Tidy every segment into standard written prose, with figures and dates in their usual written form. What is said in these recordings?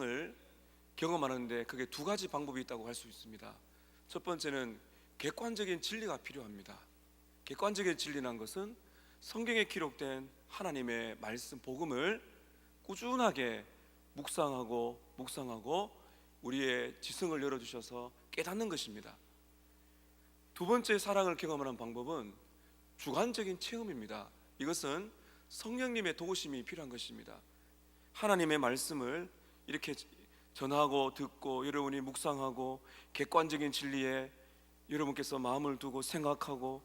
을 경험하는데 그게 두 가지 방법이 있다고 할 수 있습니다. 첫 번째는 객관적인 진리가 필요합니다. 객관적인 진리란 것은 성경에 기록된 하나님의 말씀, 복음을 꾸준하게 묵상하고 우리의 지성을 열어주셔서 깨닫는 것입니다. 두 번째 사랑을 경험하는 방법은 주관적인 체험입니다. 이것은 성령님의 도우심이 필요한 것입니다. 하나님의 말씀을 이렇게 전하고 듣고 여러분이 묵상하고 객관적인 진리에 여러분께서 마음을 두고 생각하고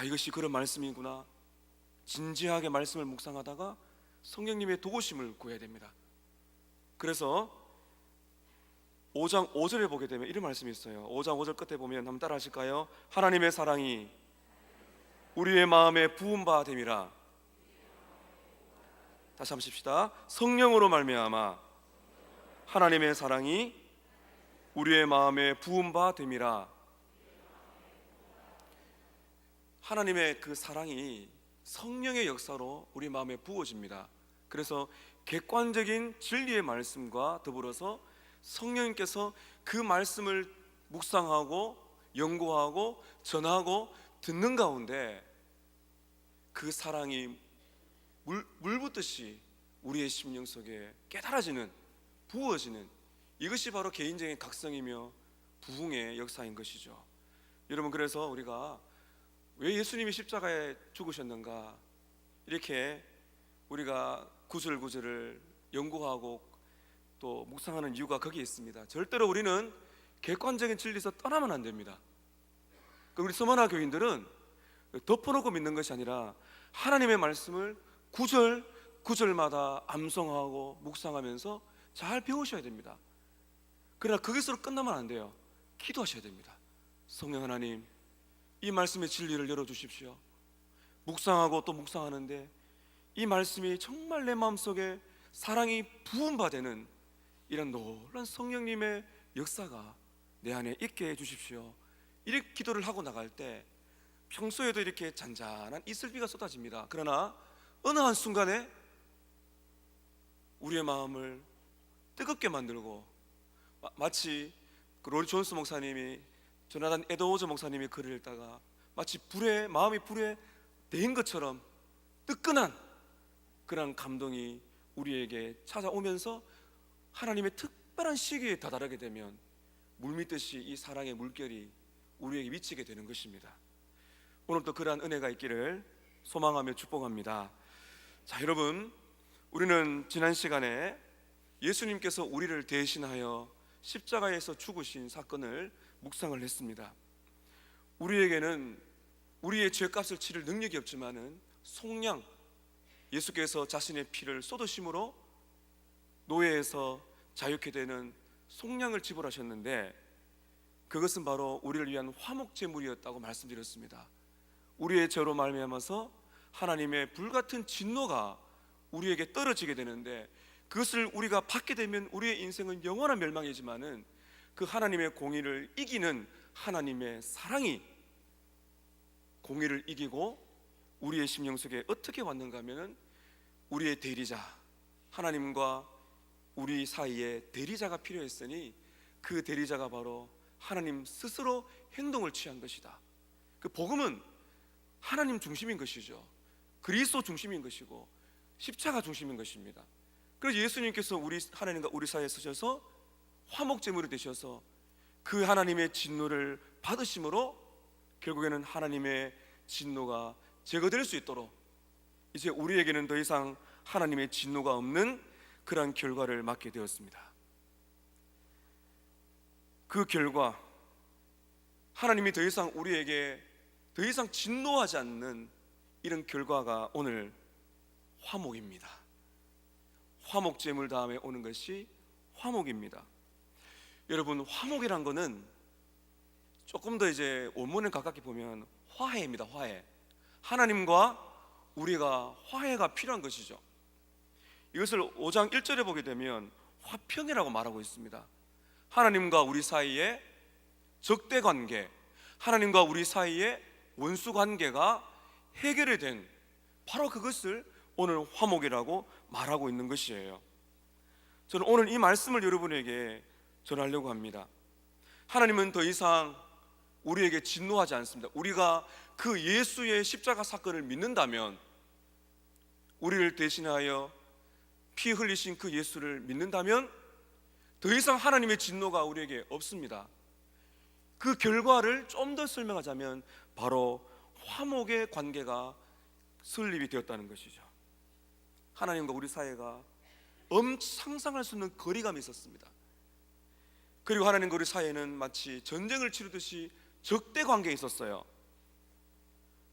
이것이 그런 말씀이구나, 진지하게 말씀을 묵상하다가 성령님의 도우심을 구해야 됩니다. 그래서 5장 5절에 보게 되면 이런 말씀이 있어요. 5장 5절 끝에 보면 한번 따라 하실까요? 하나님의 사랑이 우리의 마음에 부은 바 됨이라. 다시 한번 씁시다. 성령으로 말미암아 하나님의 사랑이 우리의 마음에 부은 바 됨이라. 하나님의 그 사랑이 성령의 역사로 우리 마음에 부어집니다. 그래서 객관적인 진리의 말씀과 더불어서 성령님께서 그 말씀을 묵상하고 연구하고 전하고 듣는 가운데 그 사랑이 물 붓듯이 우리의 심령 속에 깨달아지는, 부어지는, 이것이 바로 개인적인 각성이며 부흥의 역사인 것이죠. 여러분, 그래서 우리가 왜 예수님이 십자가에 죽으셨는가, 이렇게 우리가 구절구절을 연구하고 또 묵상하는 이유가 거기에 있습니다. 절대로 우리는 객관적인 진리에서 떠나면 안 됩니다. 우리 서머나 교인들은 덮어놓고 믿는 것이 아니라 하나님의 말씀을 구절 구절마다 암송하고 묵상하면서 잘 배우셔야 됩니다. 그러나 거기서 끝나면 안 돼요. 기도하셔야 됩니다. 성령 하나님, 이 말씀의 진리를 열어주십시오. 묵상하고 또 묵상하는데 이 말씀이 정말 내 마음속에 사랑이 부은 바 되는 이런 놀라운 성령님의 역사가 내 안에 있게 해주십시오. 이렇게 기도를 하고 나갈 때 평소에도 이렇게 잔잔한 이슬비가 쏟아집니다. 그러나 어느 한순간에 우리의 마음을 뜨겁게 만들고, 마치 로리 존스 목사님이, 조나단 에드워즈 목사님이 글을 읽다가 마치 마음이 불에 데인 것처럼 뜨끈한 그런 감동이 우리에게 찾아오면서 하나님의 특별한 시기에 다다르게 되면 물밀듯이 이 사랑의 물결이 우리에게 미치게 되는 것입니다. 오늘도 그러한 은혜가 있기를 소망하며 축복합니다. 자, 여러분, 우리는 지난 시간에 예수님께서 우리를 대신하여 십자가에서 죽으신 사건을 묵상을 했습니다. 우리에게는 우리의 죄값을 치를 능력이 없지만은 속량, 예수께서 자신의 피를 쏟으심으로 노예에서 자유케 되는 속량을 지불하셨는데, 그것은 바로 우리를 위한 화목제물이었다고 말씀드렸습니다. 우리의 죄로 말미암아서 하나님의 불같은 진노가 우리에게 떨어지게 되는데, 그것을 우리가 받게 되면 우리의 인생은 영원한 멸망이지만은 그 하나님의 공의를 이기는 하나님의 사랑이 공의를 이기고 우리의 심령 속에 어떻게 왔는가 하면은 우리의 대리자, 하나님과 우리 사이에 대리자가 필요했으니 그 대리자가 바로 하나님 스스로 행동을 취한 것이다. 그 복음은 하나님 중심인 것이죠. 그리스도 중심인 것이고 십자가 중심인 것입니다. 그래서 예수님께서 하나님과 우리 사이에 서셔서 화목제물이 되셔서 그 하나님의 진노를 받으심으로 결국에는 하나님의 진노가 제거될 수 있도록 이제 우리에게는 더 이상 하나님의 진노가 없는 그러한 결과를 맞게 되었습니다. 그 결과 하나님이 더 이상 우리에게 더 이상 진노하지 않는 이런 결과가 오늘 화목입니다. 화목제물 다음에 오는 것이 화목입니다. 여러분, 화목이란 거는 조금 더 이제 원문을 가깝게 보면 화해입니다. 화해. 하나님과 우리가 화해가 필요한 것이죠. 이것을 5장 1절에 보게 되면 화평이라고 말하고 있습니다. 하나님과 우리 사이에 적대 관계, 하나님과 우리 사이에 원수 관계가 해결이 된 바로 그것을 오늘 화목이라고 말하고 있는 것이에요. 저는 오늘 이 말씀을 여러분에게 전하려고 합니다. 하나님은 더 이상 우리에게 진노하지 않습니다. 우리가 그 예수의 십자가 사건을 믿는다면, 우리를 대신하여 피 흘리신 그 예수를 믿는다면 더 이상 하나님의 진노가 우리에게 없습니다. 그 결과를 좀 더 설명하자면 바로 화목의 관계가 설립이 되었다는 것이죠. 하나님과 우리 사이가 상상할 수 없는 거리감이 있었습니다. 그리고 하나님과 우리 사이에는 마치 전쟁을 치르듯이 적대 관계에 있었어요.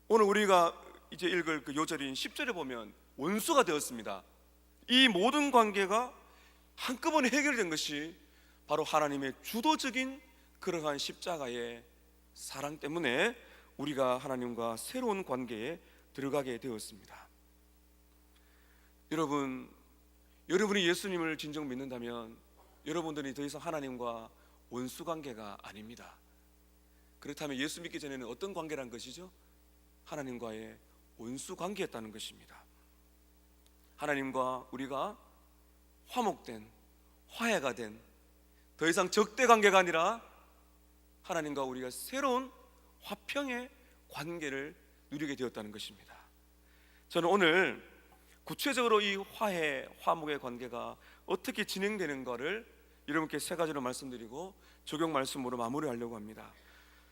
오늘 우리가 이제 읽을 그 요절인 10절에 보면 원수가 되었습니다. 이 모든 관계가 한꺼번에 해결된 것이 바로 하나님의 주도적인 그러한 십자가의 사랑 때문에 우리가 하나님과 새로운 관계에 들어가게 되었습니다. 여러분이 예수님을 진정 믿는다면 여러분들이 더 이상 하나님과 원수 관계가 아닙니다. 그렇다면 예수 믿기 전에는 어떤 관계란 것이죠? 하나님과의 원수 관계였다는 것입니다. 하나님과 우리가 화목된, 화해가 된, 더 이상 적대 관계가 아니라 하나님과 우리가 새로운 화평의 관계를 누리게 되었다는 것입니다. 저는 오늘 구체적으로 이 화목의 관계가 어떻게 진행되는가를 여러분께 세 가지로 말씀드리고 적용 말씀으로 마무리하려고 합니다.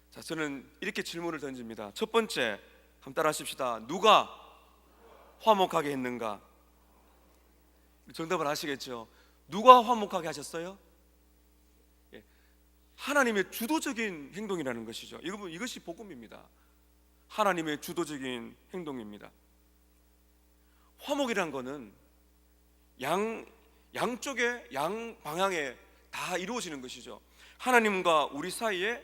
자, 저는 이렇게 질문을 던집니다. 첫 번째, 한번 따라 하십시다. 누가 화목하게 했는가? 정답을 아시겠죠? 누가 화목하게 하셨어요? 하나님의 주도적인 행동이라는 것이죠. 이것이 복음입니다. 하나님의 주도적인 행동입니다. 화목이란 것은 양쪽에, 양방향에 다 이루어지는 것이죠. 하나님과 우리 사이에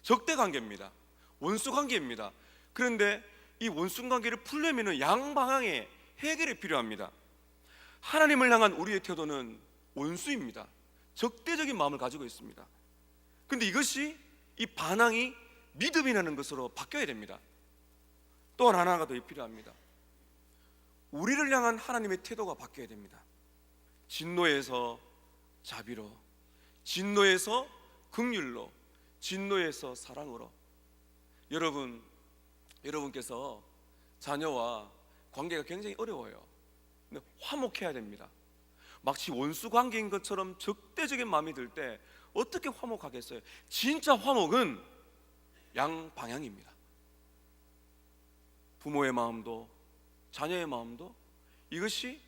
적대 관계입니다. 원수 관계입니다. 그런데 이 원수 관계를 풀려면 양방향의 해결이 필요합니다. 하나님을 향한 우리의 태도는 원수입니다. 적대적인 마음을 가지고 있습니다. 그런데 이것이, 이 반항이 믿음이라는 것으로 바뀌어야 됩니다. 또 하나가 더 필요합니다. 우리를 향한 하나님의 태도가 바뀌어야 됩니다. 진노에서 자비로, 진노에서 긍휼로, 진노에서 사랑으로. 여러분께서 자녀와 관계가 굉장히 어려워요. 근데 화목해야 됩니다. 마치 원수 관계인 것처럼 적대적인 마음이 들 때 어떻게 화목하겠어요? 진짜 화목은 양방향입니다. 부모의 마음도 자녀의 마음도 이것이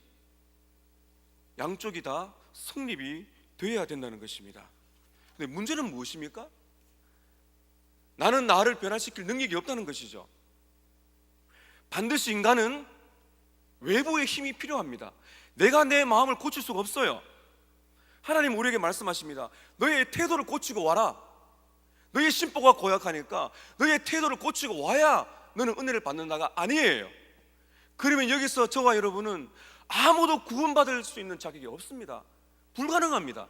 양쪽이 다 성립이 되어야 된다는 것입니다. 근데 문제는 무엇입니까? 나는 나를 변화시킬 능력이 없다는 것이죠. 반드시 인간은 외부의 힘이 필요합니다. 내가 내 마음을 고칠 수가 없어요. 하나님 우리에게 말씀하십니다. 너의 태도를 고치고 와라. 너의 심보가 고약하니까 너의 태도를 고치고 와야 너는 은혜를 받는다가 아니에요. 그러면 여기서 저와 여러분은 아무도 구원받을 수 있는 자격이 없습니다. 불가능합니다.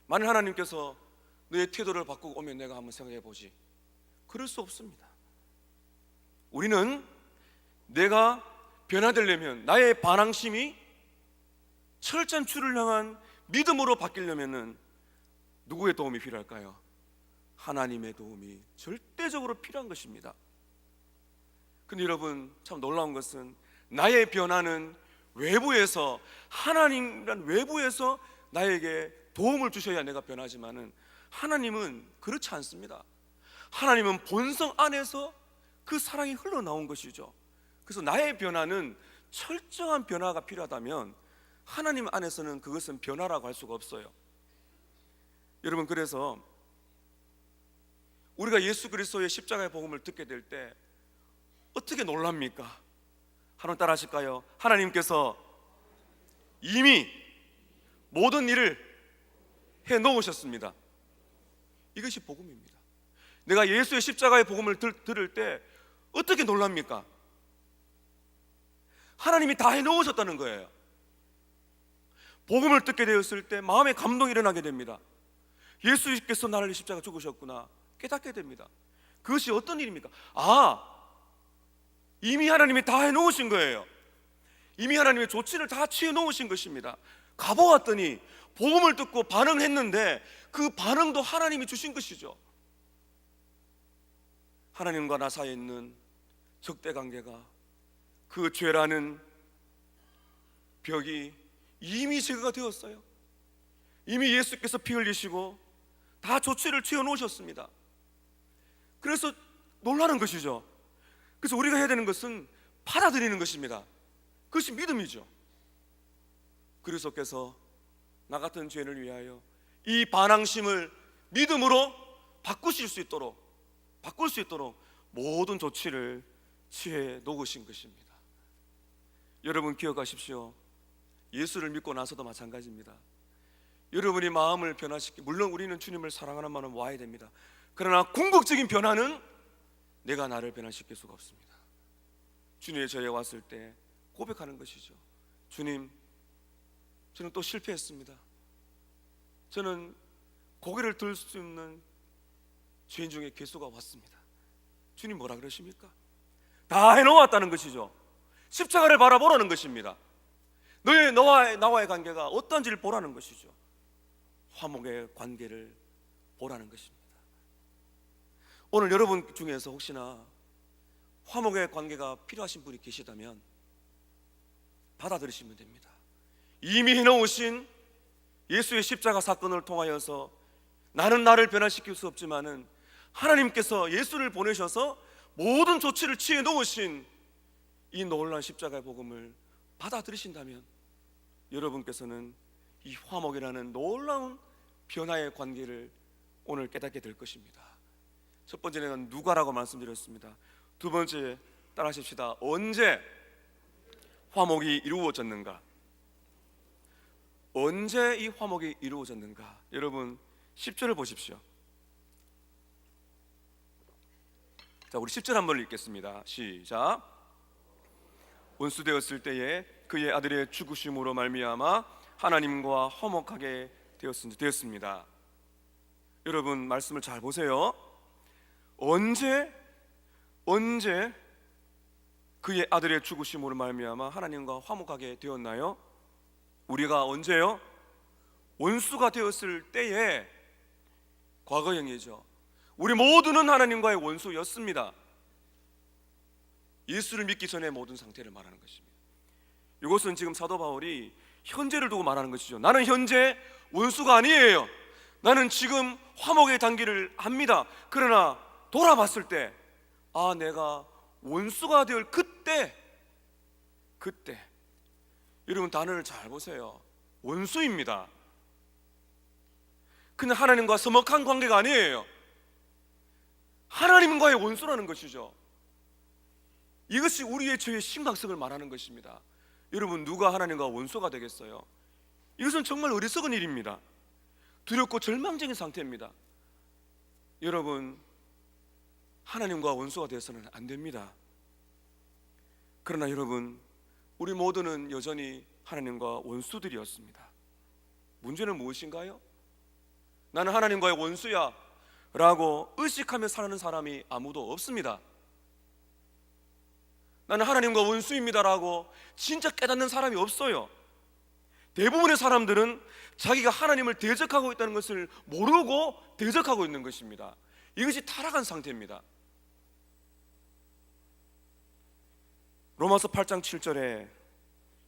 만일 하나님께서 너의 태도를 바꾸고 오면 내가 한번 생각해 보지, 그럴 수 없습니다. 우리는 내가 변화되려면, 나의 반항심이 철저한 주를 향한 믿음으로 바뀌려면 누구의 도움이 필요할까요? 하나님의 도움이 절대적으로 필요한 것입니다. 근데 여러분, 참 놀라운 것은 나의 변화는 외부에서, 하나님이란 외부에서 나에게 도움을 주셔야 내가 변하지만은 하나님은 그렇지 않습니다. 하나님은 본성 안에서 그 사랑이 흘러나온 것이죠. 그래서 나의 변화는 철저한 변화가 필요하다면 하나님 안에서는 그것은 변화라고 할 수가 없어요. 여러분, 그래서 우리가 예수 그리스도의 십자가의 복음을 듣게 될 때 어떻게 놀랍니까? 하나님 따라 하실까요? 하나님께서 이미 모든 일을 해 놓으셨습니다. 이것이 복음입니다. 내가 예수의 십자가의 복음을 들을 때 어떻게 놀랍니까? 하나님이 다 해 놓으셨다는 거예요. 복음을 듣게 되었을 때 마음에 감동이 일어나게 됩니다. 예수께서 나를 십자가 죽으셨구나 깨닫게 됩니다. 그것이 어떤 일입니까? 이미 하나님이 다 해놓으신 거예요. 이미 하나님의 조치를 다 취해 놓으신 것입니다. 가보았더니 복음을 듣고 반응했는데 그 반응도 하나님이 주신 것이죠. 하나님과 나 사이에 있는 적대관계가, 그 죄라는 벽이 이미 제거가 되었어요. 이미 예수께서 피 흘리시고 다 조치를 취해 놓으셨습니다. 그래서 놀라는 것이죠. 그래서 우리가 해야 되는 것은 받아들이는 것입니다. 그것이 믿음이죠. 그리스도께서 나 같은 죄인을 위하여 이 반항심을 믿음으로 바꿀 수 있도록 모든 조치를 취해 놓으신 것입니다. 여러분 기억하십시오. 예수를 믿고 나서도 마찬가지입니다. 여러분이 마음을 물론 우리는 주님을 사랑하는 마음은 와야 됩니다. 그러나 궁극적인 변화는 내가 나를 변화시킬 수가 없습니다. 주님의 저에 왔을 때 고백하는 것이죠. 주님, 저는 또 실패했습니다. 저는 고개를 들 수 없는 죄인 중에 괴수가 왔습니다. 주님 뭐라 그러십니까? 다 해놓았다는 것이죠. 십자가를 바라보라는 것입니다. 나와의 관계가 어떤지를 보라는 것이죠. 화목의 관계를 보라는 것입니다. 오늘 여러분 중에서 혹시나 화목의 관계가 필요하신 분이 계시다면 받아들이시면 됩니다. 이미 해놓으신 예수의 십자가 사건을 통하여서 나는 나를 변화시킬 수 없지만은 하나님께서 예수를 보내셔서 모든 조치를 취해 놓으신 이 놀라운 십자가의 복음을 받아들이신다면 여러분께서는 이 화목이라는 놀라운 변화의 관계를 오늘 깨닫게 될 것입니다. 첫 번째는 누가라고 말씀드렸습니다. 두 번째 따라하십시다. 언제 화목이 이루어졌는가? 언제 이 화목이 이루어졌는가? 여러분 10절을 보십시오. 자, 우리 10절 한번 읽겠습니다. 시작. 원수되었을 때에 그의 아들의 죽으심으로 말미암아 하나님과 화목하게 되었습니다. 여러분 말씀을 잘 보세요. 언제 그의 아들의 죽으심으로 말미암아 하나님과 화목하게 되었나요? 우리가 언제요? 원수가 되었을 때에, 과거형이죠. 우리 모두는 하나님과의 원수였습니다. 예수를 믿기 전에 모든 상태를 말하는 것입니다. 이것은 지금 사도 바울이 현재를 두고 말하는 것이죠. 나는 현재 원수가 아니에요. 나는 지금 화목의 단계를 합니다. 그러나 돌아봤을 때 내가 원수가 될 그때 여러분 단어를 잘 보세요. 원수입니다. 그냥 하나님과 서먹한 관계가 아니에요. 하나님과의 원수라는 것이죠. 이것이 우리의 죄의 심각성을 말하는 것입니다. 여러분 누가 하나님과 원수가 되겠어요? 이것은 정말 어리석은 일입니다. 두렵고 절망적인 상태입니다. 여러분 하나님과 원수가 되어서는 안 됩니다. 그러나 여러분 우리 모두는 여전히 하나님과 원수들이었습니다. 문제는 무엇인가요? 나는 하나님과의 원수야 라고 의식하며 사는 사람이 아무도 없습니다. 나는 하나님과 원수입니다 라고 진짜 깨닫는 사람이 없어요. 대부분의 사람들은 자기가 하나님을 대적하고 있다는 것을 모르고 대적하고 있는 것입니다. 이것이 타락한 상태입니다. 로마서 8장 7절에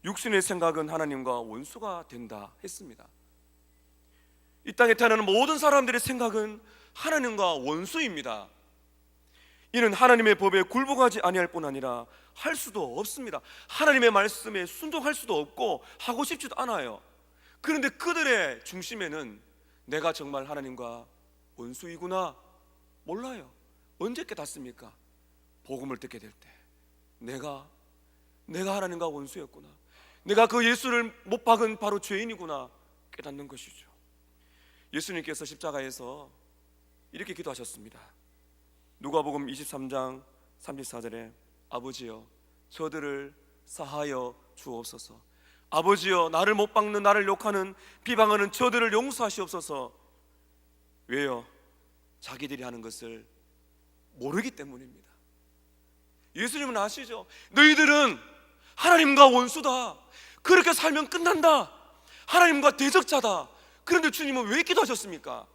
육신의 생각은 하나님과 원수가 된다 했습니다. 이 땅에 태어나는 모든 사람들의 생각은 하나님과 원수입니다. 이는 하나님의 법에 굴복하지 아니할 뿐 아니라 할 수도 없습니다. 하나님의 말씀에 순종할 수도 없고 하고 싶지도 않아요. 그런데 그들의 중심에는 내가 정말 하나님과 원수이구나 몰라요. 언제 깨닫습니까? 복음을 듣게 될 때 내가 하나님과 원수였구나, 내가 그 예수를 못 박은 바로 죄인이구나 깨닫는 것이죠. 예수님께서 십자가에서 이렇게 기도하셨습니다. 누가복음 23장 34절에 아버지여 저들을 사하여 주옵소서. 아버지여 나를 못 박는, 나를 욕하는, 비방하는 저들을 용서하시옵소서. 왜요? 자기들이 하는 것을 모르기 때문입니다. 예수님은 아시죠? 너희들은 하나님과 원수다. 그렇게 살면 끝난다. 하나님과 대적자다. 그런데 주님은 왜 기도하셨습니까?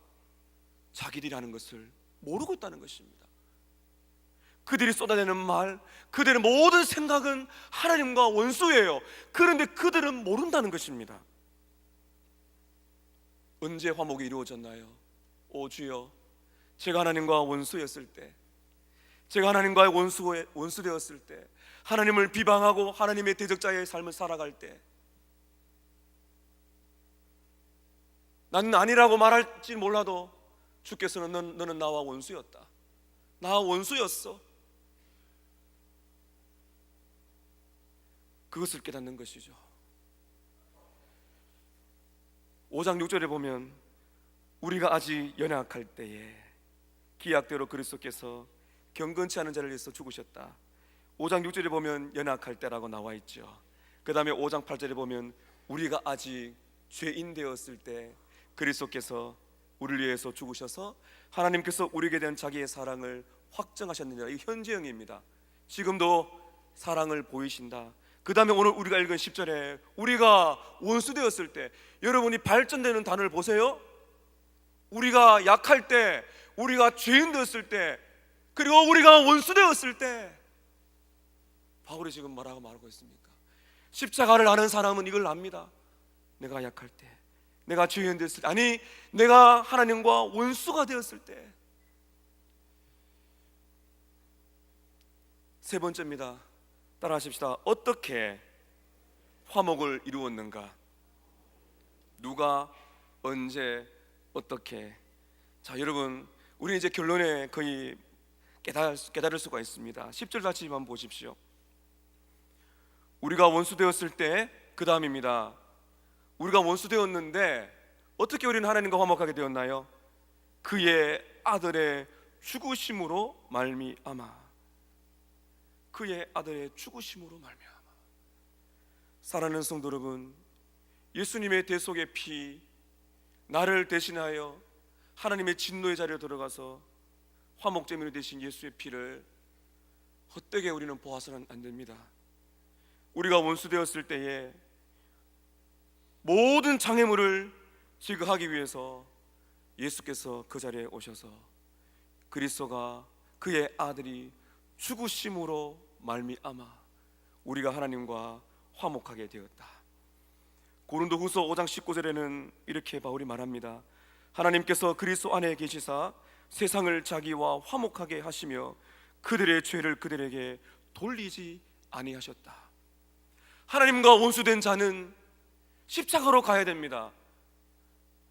자기들이 하는 것을 모르고 있다는 것입니다. 그들이 쏟아내는 말, 그들의 모든 생각은 하나님과 원수예요. 그런데 그들은 모른다는 것입니다. 언제 화목이 이루어졌나요? 오 주여, 제가 하나님과 원수였을 때, 제가 하나님과의 원수 되었을 때, 하나님을 비방하고 하나님의 대적자의 삶을 살아갈 때, 나는 아니라고 말할지 몰라도 주께서는 너는 나와 원수였다, 나와 원수였어, 그것을 깨닫는 것이죠. 5장 6절에 보면 우리가 아직 연약할 때에 기약대로 그리스도께서 경건치 않은 자를 위해서 죽으셨다. 5장 6절에 보면 연약할 때라고 나와 있죠. 그 다음에 5장 8절에 보면 우리가 아직 죄인 되었을 때 그리스도께서 우리를 위해서 죽으셔서 하나님께서 우리에게 대한 자기의 사랑을 확정하셨느니라. 이 현재형입니다. 지금도 사랑을 보이신다. 그 다음에 오늘 우리가 읽은 10절에 우리가 원수 되었을 때, 여러분이 발전되는 단어를 보세요. 우리가 약할 때, 우리가 죄인 되었을 때, 그리고 우리가 원수 되었을 때, 바울이 지금 뭐라고 말하고 있습니까? 십자가를 아는 사람은 이걸 압니다. 내가 약할 때, 내가 죄인 되었을 때, 아니 내가 하나님과 원수가 되었을 때. 세 번째입니다. 따라하십시다. 어떻게 화목을 이루었는가? 누가, 언제, 어떻게? 자, 여러분, 우리 이제 결론에 거의 깨달을 수가 있습니다. 10절 다시 한번 보십시오. 우리가 원수 되었을 때, 그 다음입니다. 우리가 원수 되었는데 어떻게 우리는 하나님과 화목하게 되었나요? 그의 아들의 죽으심으로 말미암아. 그의 아들의 죽으심으로 말미암아. 사랑하는 성도 여러분, 예수님의 대속의 피, 나를 대신하여 하나님의 진노의 자리에 들어가서 화목제물이 되신 예수의 피를 헛되게 우리는 보아서는 안 됩니다. 우리가 원수 되었을 때에 모든 장애물을 제거하기 위해서 예수께서 그 자리에 오셔서 그리스도가 그의 아들이 죽으심으로 말미암아 우리가 하나님과 화목하게 되었다. 고린도후서 5장 19절에는 이렇게 바울이 말합니다. 하나님께서 그리스도 안에 계시사 세상을 자기와 화목하게 하시며 그들의 죄를 그들에게 돌리지 아니하셨다. 하나님과 원수된 자는 십자가로 가야 됩니다.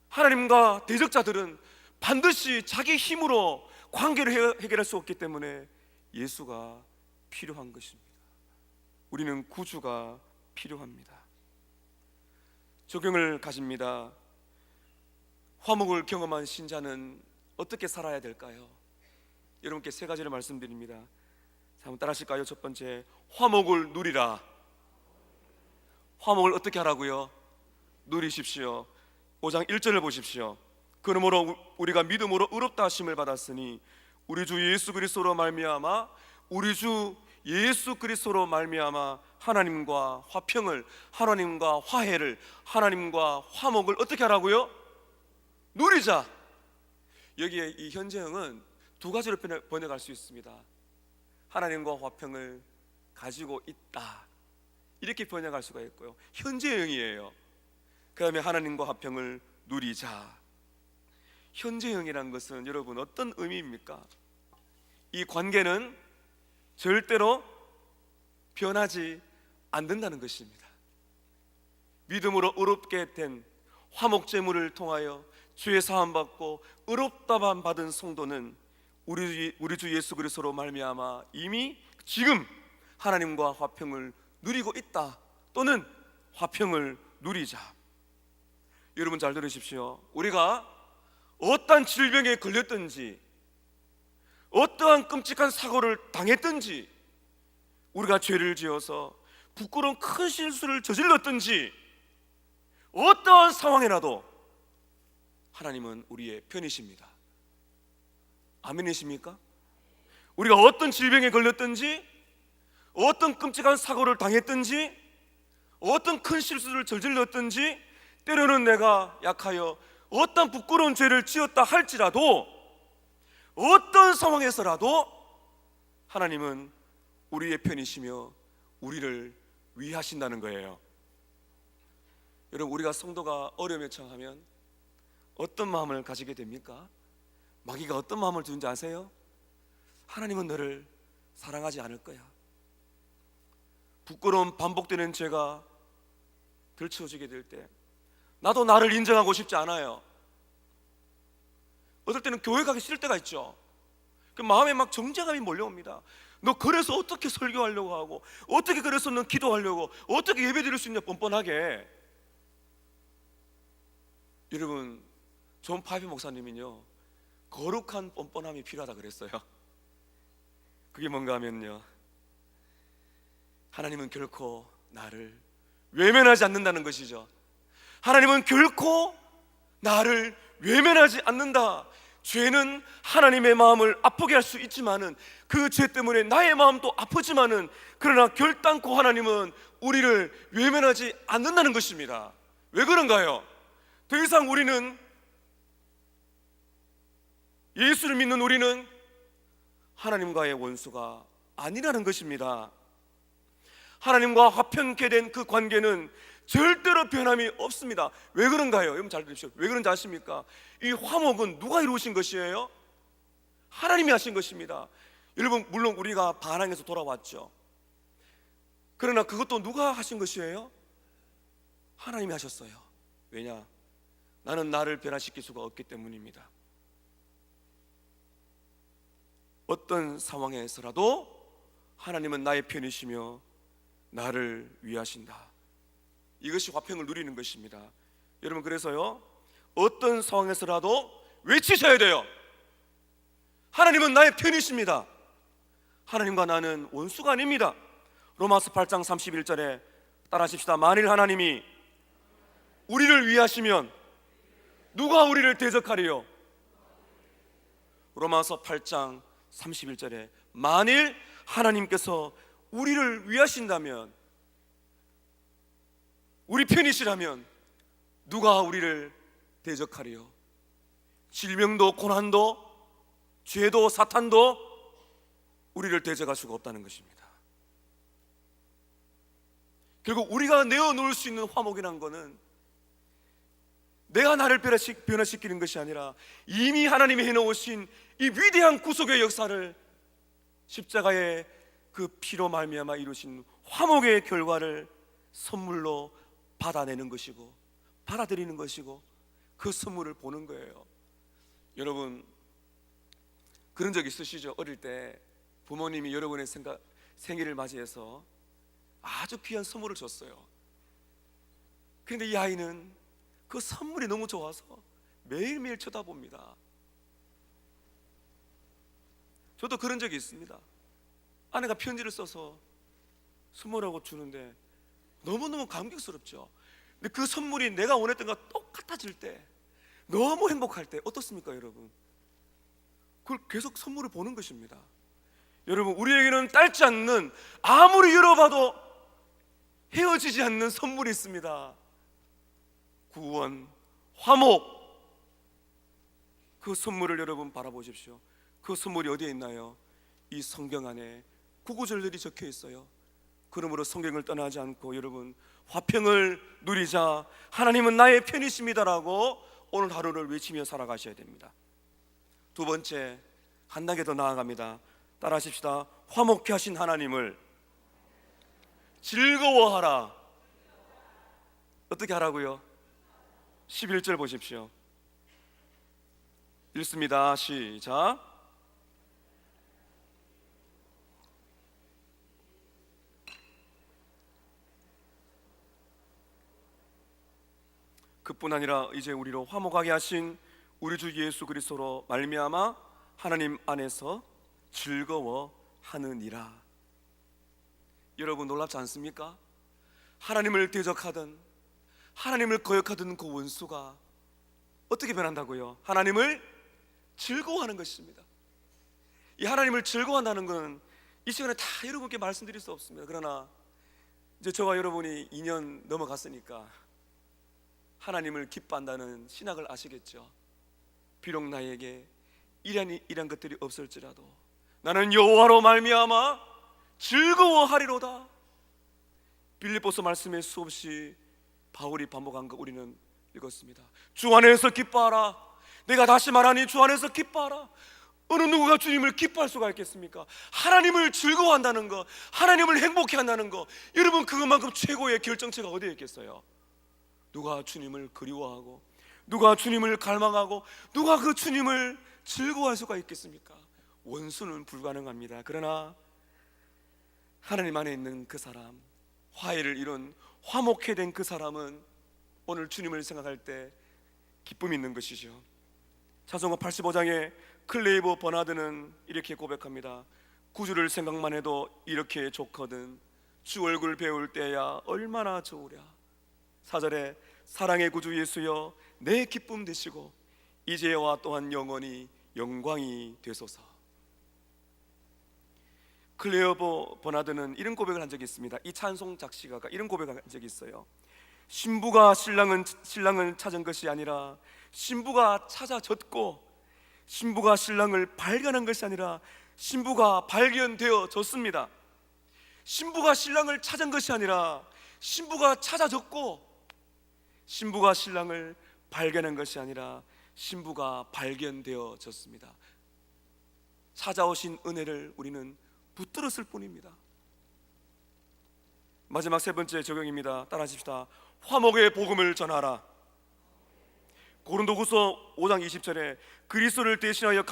하나님과 대적자들은 반드시 자기 힘으로 관계를 해결할 수 없기 때문에 예수가 필요한 것입니다. 우리는 구주가 필요합니다. 적용을 가집니다. 화목을 경험한 신자는 어떻게 살아야 될까요? 여러분께 세 가지를 말씀드립니다. 자, 한번 따라 하실까요? 첫 번째, 화목을 누리라. 화목을 어떻게 하라고요? 누리십시오. 5장 1절을 보십시오. 그러므로 우리가 믿음으로 의롭다 하심을 받았으니 우리 주 예수 그리스도로 말미암아 우리 주 예수 그리스도로 말미암아 하나님과 화평을, 하나님과 화해를, 하나님과 화목을 어떻게 하라고요? 누리자. 여기에 이 현재형은 두 가지로 번역할 수 있습니다. 하나님과 화평을 가지고 있다, 이렇게 번역할 수가 있고요. 현재형이에요. 그 다음에 하나님과 화평을 누리자. 현재형이란 것은 여러분 어떤 의미입니까? 이 관계는 절대로 변하지 않는다는 것입니다. 믿음으로 의롭게 된 화목제물을 통하여 죄 사함 받고 의롭다만 받은 성도는 우리 주 예수 그리스도로 말미암아 이미 지금 하나님과 화평을 누리고 있다, 또는 화평을 누리자. 여러분 잘 들으십시오. 우리가 어떠한 질병에 걸렸든지 어떠한 끔찍한 사고를 당했든지 우리가 죄를 지어서 부끄러운 큰 실수를 저질렀든지 어떠한 상황이라도 하나님은 우리의 편이십니다. 아멘이십니까? 우리가 어떤 질병에 걸렸든지 어떤 끔찍한 사고를 당했든지 어떤 큰 실수를 저질렀든지 때로는 내가 약하여 어떤 부끄러운 죄를 지었다 할지라도, 어떤 상황에서라도 하나님은 우리의 편이시며 우리를 위하신다는 거예요. 여러분, 우리가 성도가 어려움에 처하면 어떤 마음을 가지게 됩니까? 마귀가 어떤 마음을 주는지 아세요? 하나님은 너를 사랑하지 않을 거야. 부끄러운 반복되는 죄가 들추어지게 될 때 나도 나를 인정하고 싶지 않아요. 어떨 때는 교회 가기 싫을 때가 있죠. 그 마음에 막 정죄감이 몰려옵니다. 너 그래서 어떻게 설교하려고 하고, 어떻게 그래서 넌 기도하려고, 어떻게 예배 드릴 수 있냐, 뻔뻔하게. 여러분, 존 파이프 목사님은요, 거룩한 뻔뻔함이 필요하다 그랬어요. 그게 뭔가 하면요, 하나님은 결코 나를 외면하지 않는다는 것이죠. 하나님은 결코 나를 외면하지 않는다. 죄는 하나님의 마음을 아프게 할 수 있지만은, 그 죄 때문에 나의 마음도 아프지만은, 그러나 결단코 하나님은 우리를 외면하지 않는다는 것입니다. 왜 그런가요? 더 이상 우리는, 예수를 믿는 우리는 하나님과의 원수가 아니라는 것입니다. 하나님과 화평케 된 그 관계는 절대로 변함이 없습니다. 왜 그런가요? 여러분 잘 들으십시오. 왜 그런지 아십니까? 이 화목은 누가 이루신 것이에요? 하나님이 하신 것입니다. 여러분, 물론 우리가 반항해서 돌아왔죠. 그러나 그것도 누가 하신 것이에요? 하나님이 하셨어요. 왜냐? 나는 나를 변화시킬 수가 없기 때문입니다. 어떤 상황에서라도 하나님은 나의 편이시며 나를 위하신다. 이것이 화평을 누리는 것입니다. 여러분, 그래서요, 어떤 상황에서라도 외치셔야 돼요. 하나님은 나의 편이십니다. 하나님과 나는 원수가 아닙니다. 로마서 8장 31절에 따라하십시다. 만일 하나님이 우리를 위하시면 누가 우리를 대적하리요? 로마서 8장 31절에 만일 하나님께서 우리를 위하신다면, 우리 편이시라면 누가 우리를 대적하리요? 질병도 고난도 죄도 사탄도 우리를 대적할 수가 없다는 것입니다. 결국 우리가 내어놓을 수 있는 화목이란 것은 내가 나를 변화시키는 것이 아니라 이미 하나님이 해놓으신 이 위대한 구속의 역사를, 십자가의 그 피로 말미암아 이루신 화목의 결과를 선물로 받아내는 것이고, 받아들이는 것이고, 그 선물을 보는 거예요. 여러분, 그런 적 있으시죠? 어릴 때 부모님이 여러분의 생일을 맞이해서 아주 귀한 선물을 줬어요. 그런데 이 아이는 그 선물이 너무 좋아서 매일매일 쳐다봅니다. 저도 그런 적이 있습니다. 아내가 편지를 써서 선물하고 주는데 너무너무 감격스럽죠. 근데 그 선물이 내가 원했던 것과 똑같아질 때, 너무 행복할 때 어떻습니까, 여러분? 그걸 계속 선물을 보는 것입니다. 여러분, 우리에게는 딸지 않는, 아무리 열어봐도 헤어지지 않는 선물이 있습니다. 구원, 화목. 그 선물을 여러분 바라보십시오. 그 선물이 어디에 있나요? 이 성경 안에 구구절절이 적혀 있어요. 그러므로 성경을 떠나지 않고 여러분, 화평을 누리자, 하나님은 나의 편이십니다라고 오늘 하루를 외치며 살아가셔야 됩니다. 두 번째, 한 단계 더 나아갑니다. 따라하십시다. 화목케 하신 하나님을 즐거워하라. 어떻게 하라고요? 11절 보십시오. 읽습니다. 시작. 그뿐 아니라 이제 우리로 화목하게 하신 우리 주 예수 그리스도로 말미암아 하나님 안에서 즐거워하느니라. 여러분, 놀랍지 않습니까? 하나님을 대적하던, 하나님을 거역하던 그 원수가 어떻게 변한다고요? 하나님을 즐거워하는 것입니다. 이 하나님을 즐거워한다는 것은 이 시간에 다 여러분께 말씀드릴 수 없습니다. 그러나 이제 저와 여러분이 2년 넘어갔으니까 하나님을 기뻐한다는 신학을 아시겠죠? 비록 나에게 이런 것들이 없을지라도 나는 여호와로 말미암아 즐거워하리로다. 빌립보서 말씀에 수없이 바울이 반복한 거 우리는 읽었습니다. 주 안에서 기뻐하라. 내가 다시 말하니 주 안에서 기뻐하라. 어느 누구가 주님을 기뻐할 수가 있겠습니까? 하나님을 즐거워한다는 거, 하나님을 행복해 한다는 거, 여러분 그것만큼 최고의 결정체가 어디에 있겠어요? 누가 주님을 그리워하고, 누가 주님을 갈망하고, 누가 그 주님을 즐거워할 수가 있겠습니까? 원수는 불가능합니다. 그러나 하나님 안에 있는 그 사람, 화해를 이룬 화목해 된 그 사람은 오늘 주님을 생각할 때 기쁨이 있는 것이죠. 찬송가 85장에 클레이버 버나드는 이렇게 고백합니다. 구주를 생각만 해도 이렇게 좋거든. 주 얼굴 배울 때야 얼마나 좋으랴. 4절에 사랑의 구주 예수여 내 기쁨 되시고 이제와 또한 영원히 영광이 되소서. 클레이버 버나드는 이런 고백을 한 적이 있습니다. 이 찬송 작시가가 이런 고백을 한 적이 있어요. 신부가 신랑을 찾은 것이 아니라 신부가 찾아졌고, 신부가 신랑을 발견한 것이 아니라 신부가 발견되어졌습니다. 신부가 신랑을 찾은 것이 아니라 신부가 찾아졌고, 신부가 신랑을 발견한 것이 아니라 신부가 발견되어졌습니다. 찾아오신 은혜를 우리는 붙들었을 뿐입니다. 마지막 세 번째 적용입니다. 따라하십시다. 화목의 복음을 전하라. 고린도후서 5장 20절에 그리스도를 대신하여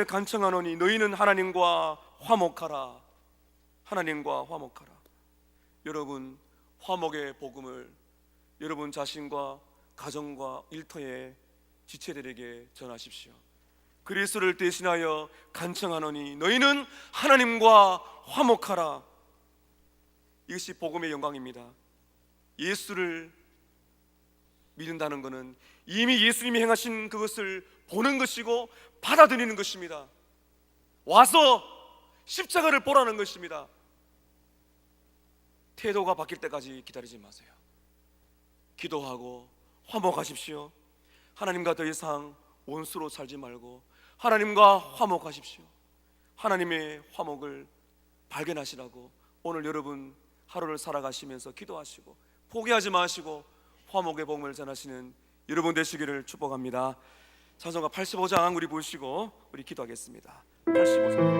간청하노니 너희는 하나님과 화목하라. 하나님과 화목하라. 여러분, 화목의 복음을 여러분 자신과 가정과 일터의 지체들에게 전하십시오. 그리스도를 대신하여 간청하노니 너희는 하나님과 화목하라. 이것이 복음의 영광입니다. 예수를 믿는다는 것은 이미 예수님이 행하신 그것을 보는 것이고 받아들이는 것입니다. 와서 십자가를 보라는 것입니다. 태도가 바뀔 때까지 기다리지 마세요. 기도하고 화목하십시오. 하나님과 더 이상 원수로 살지 말고 하나님과 화목하십시오. 하나님의 화목을 발견하시라고 오늘 여러분 하루를 살아가시면서 기도하시고 포기하지 마시고 화목의 복음을 전하시는 여러분 되시기를 축복합니다. 찬송가 85장 우리 보시고 우리 기도하겠습니다. 85장